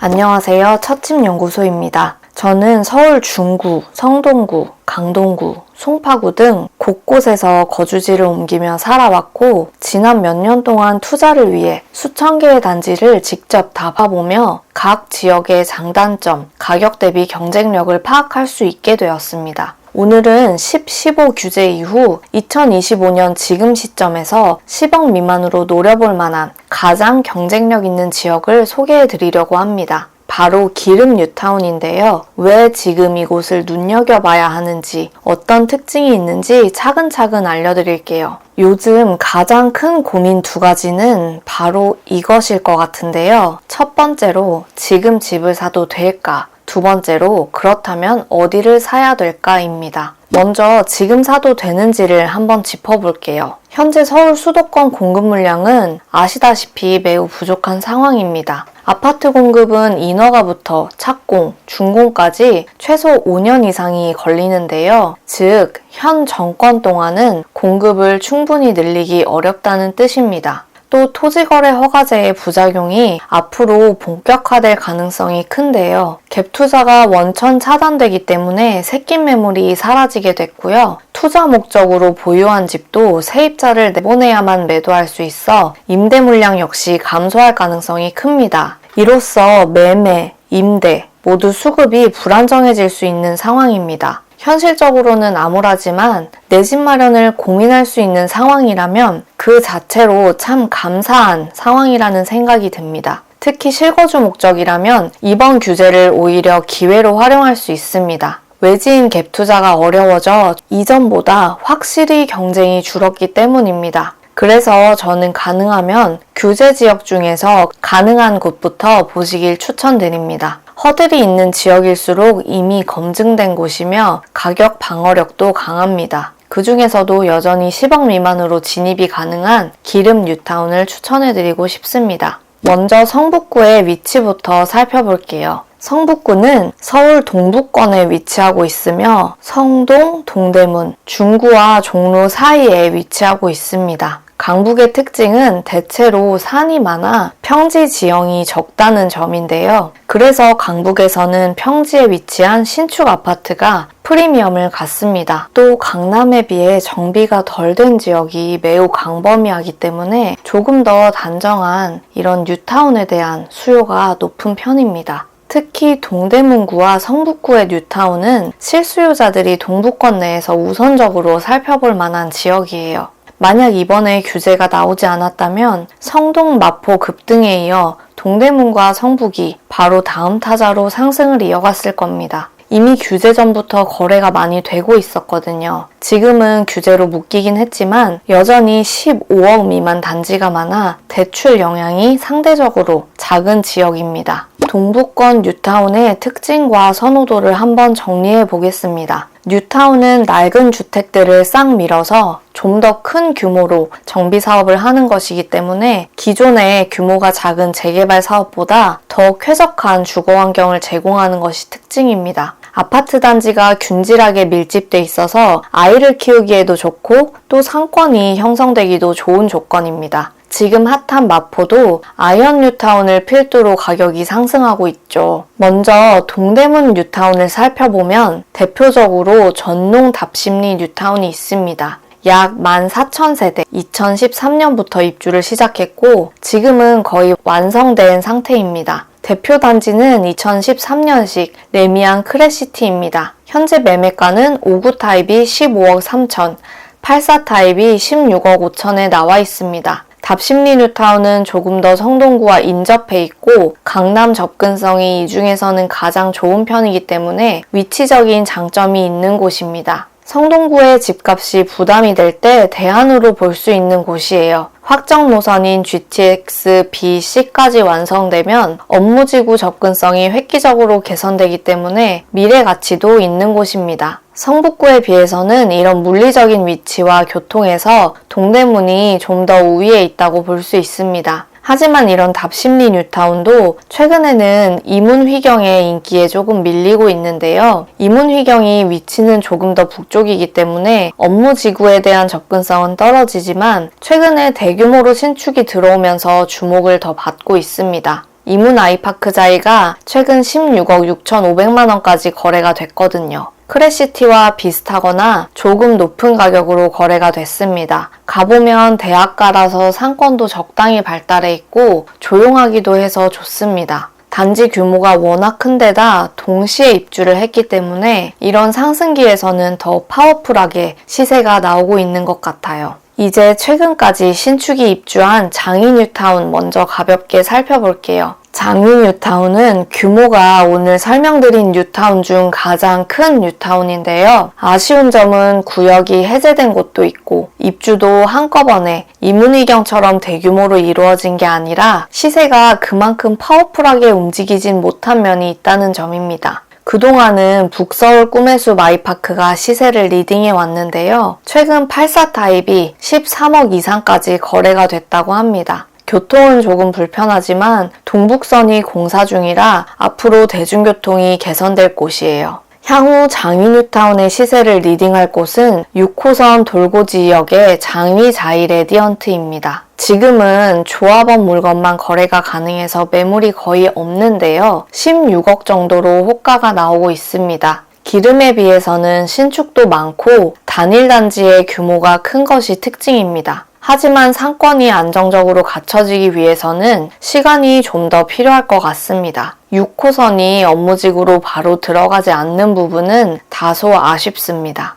안녕하세요. 첫집연구소입니다. 저는 서울 중구, 성동구, 강동구, 송파구 등 곳곳에서 거주지를 옮기며 살아왔고 지난 몇 년 동안 투자를 위해 수천 개의 단지를 직접 다 봐보며 각 지역의 장단점, 가격 대비 경쟁력을 파악할 수 있게 되었습니다. 오늘은 15 규제 이후 2025년 지금 시점에서 10억 미만으로 노려볼 만한 가장 경쟁력 있는 지역을 소개해 드리려고 합니다. 바로 기름 뉴타운인데요. 왜 지금 이곳을 눈여겨봐야 하는지, 어떤 특징이 있는지 차근차근 알려드릴게요. 요즘 가장 큰 고민 두 가지는 바로 이것일 것 같은데요. 첫 번째로 지금 집을 사도 될까? 두 번째로 그렇다면 어디를 사야 될까입니다. 먼저 지금 사도 되는지를 한번 짚어볼게요. 현재 서울 수도권 공급 물량은 아시다시피 매우 부족한 상황입니다. 아파트 공급은 인허가부터 착공, 준공까지 최소 5년 이상이 걸리는데요. 즉, 현 정권 동안은 공급을 충분히 늘리기 어렵다는 뜻입니다. 또 토지거래 허가제의 부작용이 앞으로 본격화될 가능성이 큰데요. 갭투자가 원천 차단되기 때문에 새낀 매물이 사라지게 됐고요. 투자 목적으로 보유한 집도 세입자를 내보내야만 매도할 수 있어 임대 물량 역시 감소할 가능성이 큽니다. 이로써 매매, 임대 모두 수급이 불안정해질 수 있는 상황입니다. 현실적으로는 암울하지만 내 집 마련을 고민할 수 있는 상황이라면 그 자체로 참 감사한 상황이라는 생각이 듭니다. 특히 실거주 목적이라면 이번 규제를 오히려 기회로 활용할 수 있습니다. 외지인 갭 투자가 어려워져 이전보다 확실히 경쟁이 줄었기 때문입니다. 그래서 저는 가능하면 규제 지역 중에서 가능한 곳부터 보시길 추천드립니다. 허들이 있는 지역일수록 이미 검증된 곳이며 가격 방어력도 강합니다. 그 중에서도 여전히 10억 미만으로 진입이 가능한 기름 뉴타운을 추천해드리고 싶습니다. 먼저 성북구의 위치부터 살펴볼게요. 성북구는 서울 동부권에 위치하고 있으며 성동, 동대문, 중구와 종로 사이에 위치하고 있습니다. 강북의 특징은 대체로 산이 많아 평지 지형이 적다는 점인데요. 그래서 강북에서는 평지에 위치한 신축 아파트가 프리미엄을 갖습니다. 또 강남에 비해 정비가 덜 된 지역이 매우 광범위하기 때문에 조금 더 단정한 이런 뉴타운에 대한 수요가 높은 편입니다. 특히 동대문구와 성북구의 뉴타운은 실수요자들이 동부권 내에서 우선적으로 살펴볼 만한 지역이에요. 만약 이번에 규제가 나오지 않았다면 성동, 마포 급등에 이어 동대문과 성북이 바로 다음 타자로 상승을 이어갔을 겁니다. 이미 규제 전부터 거래가 많이 되고 있었거든요. 지금은 규제로 묶이긴 했지만 여전히 15억 미만 단지가 많아 대출 영향이 상대적으로 작은 지역입니다. 동부권 뉴타운의 특징과 선호도를 한번 정리해 보겠습니다. 뉴타운은 낡은 주택들을 싹 밀어서 좀 더 큰 규모로 정비 사업을 하는 것이기 때문에 기존의 규모가 작은 재개발 사업보다 더 쾌적한 주거 환경을 제공하는 것이 특징입니다. 아파트 단지가 균질하게 밀집돼 있어서 아이를 키우기에도 좋고 또 상권이 형성되기도 좋은 조건입니다. 지금 핫한 마포도 아이언 뉴타운을 필두로 가격이 상승하고 있죠. 먼저 동대문 뉴타운을 살펴보면 대표적으로 전농 답심리 뉴타운이 있습니다. 약 14,000세대 2013년부터 입주를 시작했고 지금은 거의 완성된 상태입니다. 대표 단지는 2013년식 레미안 크레시티입니다. 현재 매매가는 5구 타입이 15억 3천, 84 타입이 16억 5천에 나와 있습니다. 답심리 뉴타운은 조금 더 성동구와 인접해 있고 강남 접근성이 이 중에서는 가장 좋은 편이기 때문에 위치적인 장점이 있는 곳입니다. 성동구의 집값이 부담이 될 때 대안으로 볼 수 있는 곳이에요. 확정 노선인 GTX B, C까지 완성되면 업무지구 접근성이 획기적으로 개선되기 때문에 미래 가치도 있는 곳입니다. 성북구에 비해서는 이런 물리적인 위치와 교통에서 동대문이 좀 더 우위에 있다고 볼 수 있습니다. 하지만 이런 답심리 뉴타운도 최근에는 이문휘경의 인기에 조금 밀리고 있는데요. 이문휘경이 위치는 조금 더 북쪽이기 때문에 업무지구에 대한 접근성은 떨어지지만 최근에 대규모로 신축이 들어오면서 주목을 더 받고 있습니다. 이문 아이파크자이가 최근 16억 6,500만 원까지 거래가 됐거든요. 크레시티와 비슷하거나 조금 높은 가격으로 거래가 됐습니다. 가보면 대학가라서 상권도 적당히 발달해 있고 조용하기도 해서 좋습니다. 단지 규모가 워낙 큰 데다 동시에 입주를 했기 때문에 이런 상승기에서는 더 파워풀하게 시세가 나오고 있는 것 같아요. 이제 최근까지 신축이 입주한 장위 뉴타운 먼저 가볍게 살펴볼게요. 장위 뉴타운은 규모가 오늘 설명드린 뉴타운 중 가장 큰 뉴타운인데요. 아쉬운 점은 구역이 해제된 곳도 있고 입주도 한꺼번에 이문희경처럼 대규모로 이루어진 게 아니라 시세가 그만큼 파워풀하게 움직이진 못한 면이 있다는 점입니다. 그동안은 북서울 꿈의 숲 아이파크가 시세를 리딩해 왔는데요. 최근 84 타입이 13억 이상까지 거래가 됐다고 합니다. 교통은 조금 불편하지만 동북선이 공사 중이라 앞으로 대중교통이 개선될 곳이에요. 향후 장위 뉴타운의 시세를 리딩할 곳은 6호선 돌고지역의 장위 자이 레디언트입니다. 지금은 조합원 물건만 거래가 가능해서 매물이 거의 없는데요. 16억 정도로 호가가 나오고 있습니다. 기름에 비해서는 신축도 많고 단일 단지의 규모가 큰 것이 특징입니다. 하지만 상권이 안정적으로 갖춰지기 위해서는 시간이 좀 더 필요할 것 같습니다. 6호선이 업무직으로 바로 들어가지 않는 부분은 다소 아쉽습니다.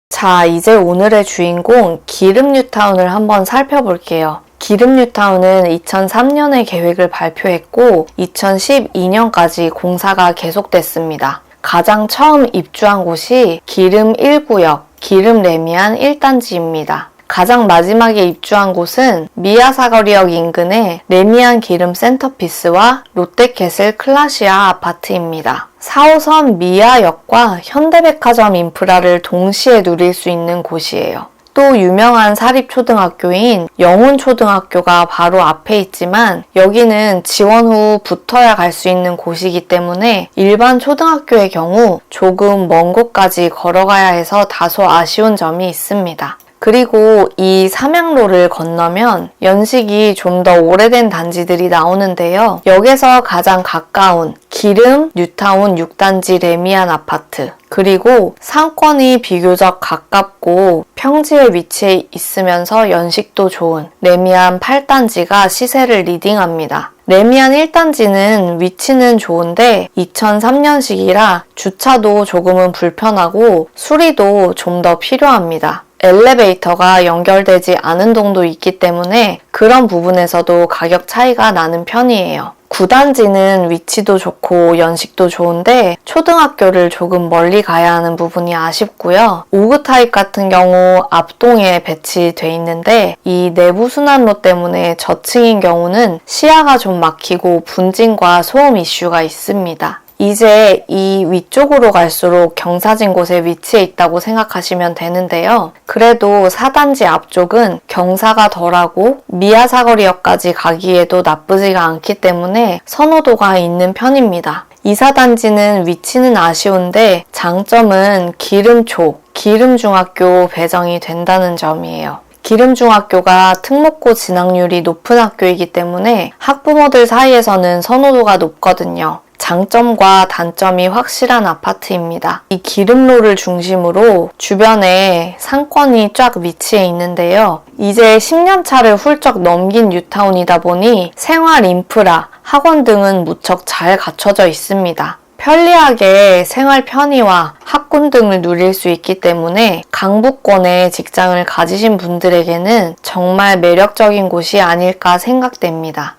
자, 이제 오늘의 주인공 기름 뉴타운을 한번 살펴볼게요. 기름 뉴타운은 2003년에 계획을 발표했고 2012년까지 공사가 계속됐습니다. 가장 처음 입주한 곳이 기름 1구역, 기름 레미안 1단지입니다. 가장 마지막에 입주한 곳은 미아사거리역 인근의 레미안 기름 센터피스와 롯데캐슬 클라시아 아파트입니다. 4호선 미아역과 현대백화점 인프라를 동시에 누릴 수 있는 곳이에요. 또 유명한 사립초등학교인 영훈초등학교가 바로 앞에 있지만 여기는 지원 후 붙어야 갈 수 있는 곳이기 때문에 일반 초등학교의 경우 조금 먼 곳까지 걸어가야 해서 다소 아쉬운 점이 있습니다. 그리고 이 삼양로를 건너면 연식이 좀 더 오래된 단지들이 나오는데요. 역에서 가장 가까운 기름 뉴타운 6단지 레미안 아파트, 그리고 상권이 비교적 가깝고 평지에 위치해 있으면서 연식도 좋은 레미안 8단지가 시세를 리딩합니다. 레미안 1단지는 위치는 좋은데 2003년식이라 주차도 조금은 불편하고 수리도 좀 더 필요합니다. 엘리베이터가 연결되지 않은 동도 있기 때문에 그런 부분에서도 가격 차이가 나는 편이에요. 9단지는 위치도 좋고 연식도 좋은데 초등학교를 조금 멀리 가야 하는 부분이 아쉽고요. 5구 타입 같은 경우 앞동에 배치돼 있는데 이 내부 순환로 때문에 저층인 경우는 시야가 좀 막히고 분진과 소음 이슈가 있습니다. 이제 이 위쪽으로 갈수록 경사진 곳에 위치해 있다고 생각하시면 되는데요. 그래도 4단지 앞쪽은 경사가 덜하고 미아사거리역까지 가기에도 나쁘지가 않기 때문에 선호도가 있는 편입니다. 2, 4단지는 위치는 아쉬운데 장점은 기름초, 기름중학교 배정이 된다는 점이에요. 기름중학교가 특목고 진학률이 높은 학교이기 때문에 학부모들 사이에서는 선호도가 높거든요. 장점과 단점이 확실한 아파트입니다. 이 기름로를 중심으로 주변에 상권이 쫙 위치해 있는데요. 이제 10년 차를 훌쩍 넘긴 뉴타운이다 보니 생활 인프라, 학원 등은 무척 잘 갖춰져 있습니다. 편리하게 생활 편의와 학군 등을 누릴 수 있기 때문에 강북권에 직장을 가지신 분들에게는 정말 매력적인 곳이 아닐까 생각됩니다.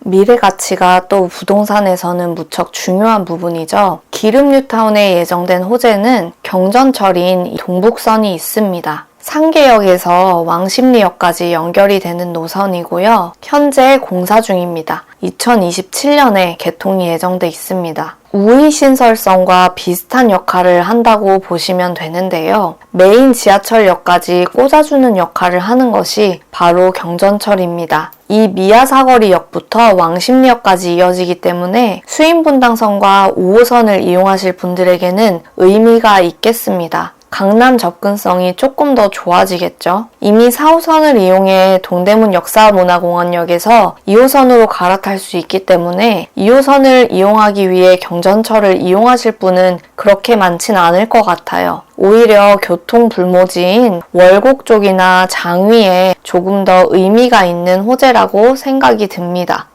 미래 가치가 또 부동산에서는 무척 중요한 부분이죠. 기름 뉴타운에 예정된 호재는 경전철인 동북선이 있습니다. 상계역에서 왕십리역까지 연결이 되는 노선이고요. 현재 공사 중입니다. 2027년에 개통이 예정돼 있습니다. 우이신설선과 비슷한 역할을 한다고 보시면 되는데요. 메인 지하철역까지 꽂아주는 역할을 하는 것이 바로 경전철입니다. 이 미아사거리역부터 왕십리역까지 이어지기 때문에 수인분당선과 5호선을 이용하실 분들에게는 의미가 있겠습니다. 강남 접근성이 조금 더 좋아지겠죠. 이미 4호선을 이용해 동대문 역사문화공원역에서 2호선으로 갈아탈 수 있기 때문에 2호선을 이용하기 위해 경전철을 이용하실 분은 그렇게 많진 않을 것 같아요. 오히려 교통 불모지인 월곡 쪽이나 장위에 조금 더 의미가 있는 호재라고 생각이 듭니다.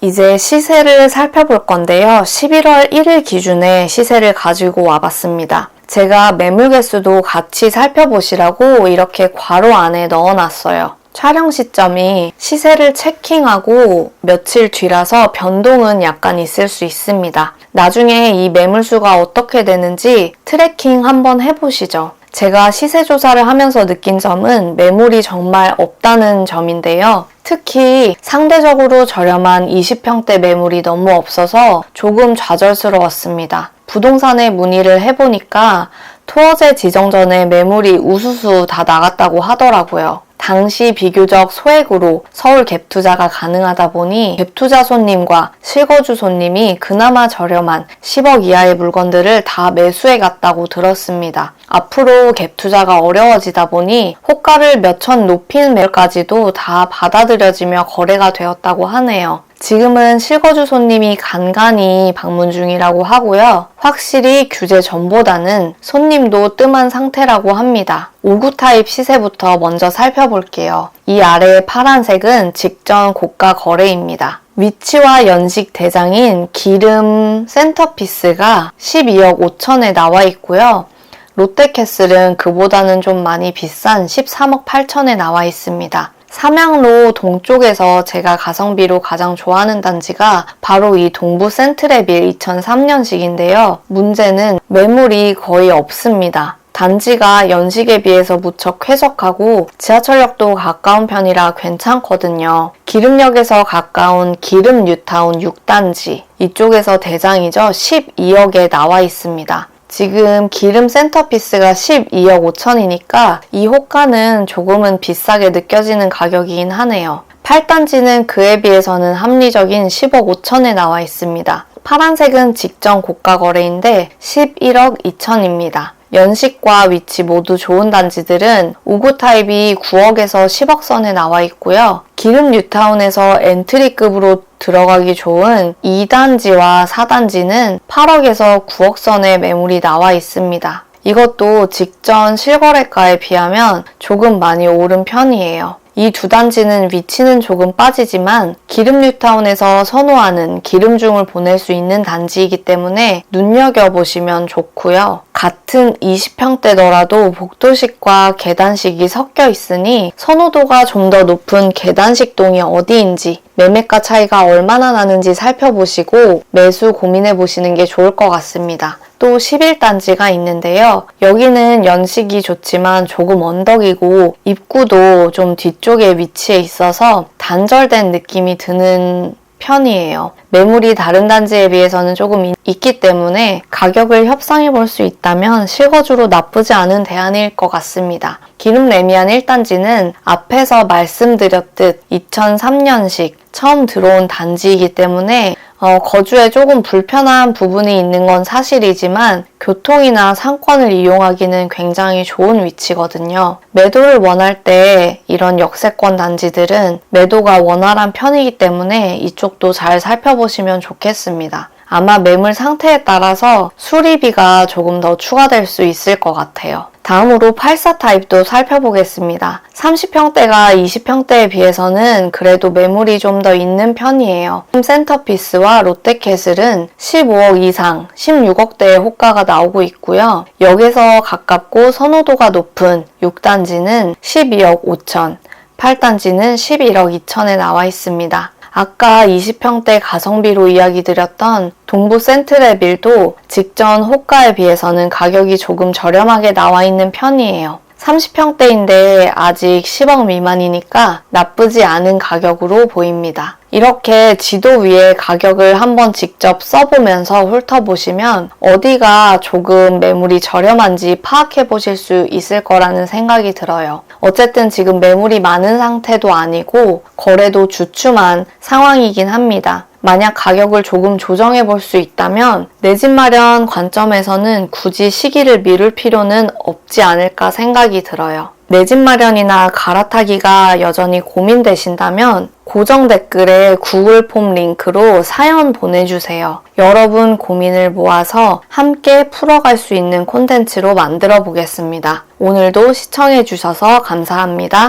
이제 시세를 살펴볼 건데요. 11월 1일 기준에 시세를 가지고 와봤습니다. 제가 매물 개수도 같이 살펴보시라고 이렇게 괄호 안에 넣어놨어요. 촬영 시점이 시세를 체킹하고 며칠 뒤라서 변동은 약간 있을 수 있습니다. 나중에 이 매물수가 어떻게 되는지 트래킹 한번 해보시죠. 제가 시세 조사를 하면서 느낀 점은 매물이 정말 없다는 점인데요. 특히 상대적으로 저렴한 20평대 매물이 너무 없어서 조금 좌절스러웠습니다. 부동산에 문의를 해보니까 토어제 지정 전에 매물이 우수수 다 나갔다고 하더라고요. 당시 비교적 소액으로 서울 갭투자가 가능하다 보니 갭투자 손님과 실거주 손님이 그나마 저렴한 10억 이하의 물건들을 다 매수해 갔다고 들었습니다. 앞으로 갭투자가 어려워지다 보니 호가를 몇천 높이는 매물까지도 다 받아들여지며 거래가 되었다고 하네요. 지금은 실거주 손님이 간간히 방문 중이라고 하고요. 확실히 규제 전보다는 손님도 뜸한 상태라고 합니다. 5구 타입 시세부터 먼저 살펴볼게요. 이 아래의 파란색은 직전 고가 거래입니다. 위치와 연식 대장인 기름 센터피스가 12억 5천에 나와 있고요. 롯데캐슬은 그보다는 좀 많이 비싼 13억 8천에 나와 있습니다. 삼양로 동쪽에서 제가 가성비로 가장 좋아하는 단지가 바로 이 동부 센트레빌 2003년식인데요. 문제는 매물이 거의 없습니다. 단지가 연식에 비해서 무척 쾌적하고 지하철역도 가까운 편이라 괜찮거든요. 기름역에서 가까운 기름 뉴타운 6단지, 이쪽에서 대장이죠. 12억에 나와 있습니다. 지금 기름 센터피스가 12억 5천이니까 이 호가는 조금은 비싸게 느껴지는 가격이긴 하네요. 8단지는 그에 비해서는 합리적인 10억 5천에 나와 있습니다. 파란색은 직전 고가 거래인데 11억 2천입니다. 연식과 위치 모두 좋은 단지들은 5구 타입이 9억에서 10억 선에 나와 있고요. 기름 뉴타운에서 엔트리급으로 들어가기 좋은 2단지와 4단지는 8억에서 9억 선의 매물이 나와 있습니다. 이것도 직전 실거래가에 비하면 조금 많이 오른 편이에요. 이 두 단지는 위치는 조금 빠지지만 기름 뉴타운에서 선호하는 기름중을 보낼 수 있는 단지이기 때문에 눈여겨보시면 좋고요. 같은 20평대더라도 복도식과 계단식이 섞여 있으니 선호도가 좀 더 높은 계단식 동이 어디인지 매매가 차이가 얼마나 나는지 살펴보시고 매수 고민해보시는 게 좋을 것 같습니다. 또 11단지가 있는데요. 여기는 연식이 좋지만 조금 언덕이고 입구도 좀 뒤쪽에 위치해 있어서 단절된 느낌이 드는 편이에요. 매물이 다른 단지에 비해서는 조금 있기 때문에 가격을 협상해 볼 수 있다면 실거주로 나쁘지 않은 대안일 것 같습니다. 기름 레미안 1단지는 앞에서 말씀드렸듯 2003년식 처음 들어온 단지이기 때문에 거주에 조금 불편한 부분이 있는 건 사실이지만 교통이나 상권을 이용하기는 굉장히 좋은 위치거든요. 매도를 원할 때 이런 역세권 단지들은 매도가 원활한 편이기 때문에 이쪽도 잘 살펴보시면 좋겠습니다. 아마 매물 상태에 따라서 수리비가 조금 더 추가될 수 있을 것 같아요. 다음으로 84 타입도 살펴보겠습니다. 30평대가 20평대에 비해서는 그래도 매물이 좀 더 있는 편이에요. 센터피스와 롯데캐슬은 15억 이상, 16억대의 호가가 나오고 있고요. 역에서 가깝고 선호도가 높은 6단지는 12억 5천, 8단지는 11억 2천에 나와 있습니다. 아까 20평대 가성비로 이야기 드렸던 동부 센트레빌도 직전 호가에 비해서는 가격이 조금 저렴하게 나와 있는 편이에요. 30평대인데 아직 10억 미만이니까 나쁘지 않은 가격으로 보입니다. 이렇게 지도 위에 가격을 한번 직접 써보면서 훑어보시면 어디가 조금 매물이 저렴한지 파악해 보실 수 있을 거라는 생각이 들어요. 어쨌든 지금 매물이 많은 상태도 아니고 거래도 주춤한 상황이긴 합니다. 만약 가격을 조금 조정해 볼 수 있다면 내 집 마련 관점에서는 굳이 시기를 미룰 필요는 없지 않을까 생각이 들어요. 내 집 마련이나 갈아타기가 여전히 고민되신다면 고정 댓글에 구글 폼 링크로 사연 보내주세요. 여러분 고민을 모아서 함께 풀어갈 수 있는 콘텐츠로 만들어 보겠습니다. 오늘도 시청해주셔서 감사합니다.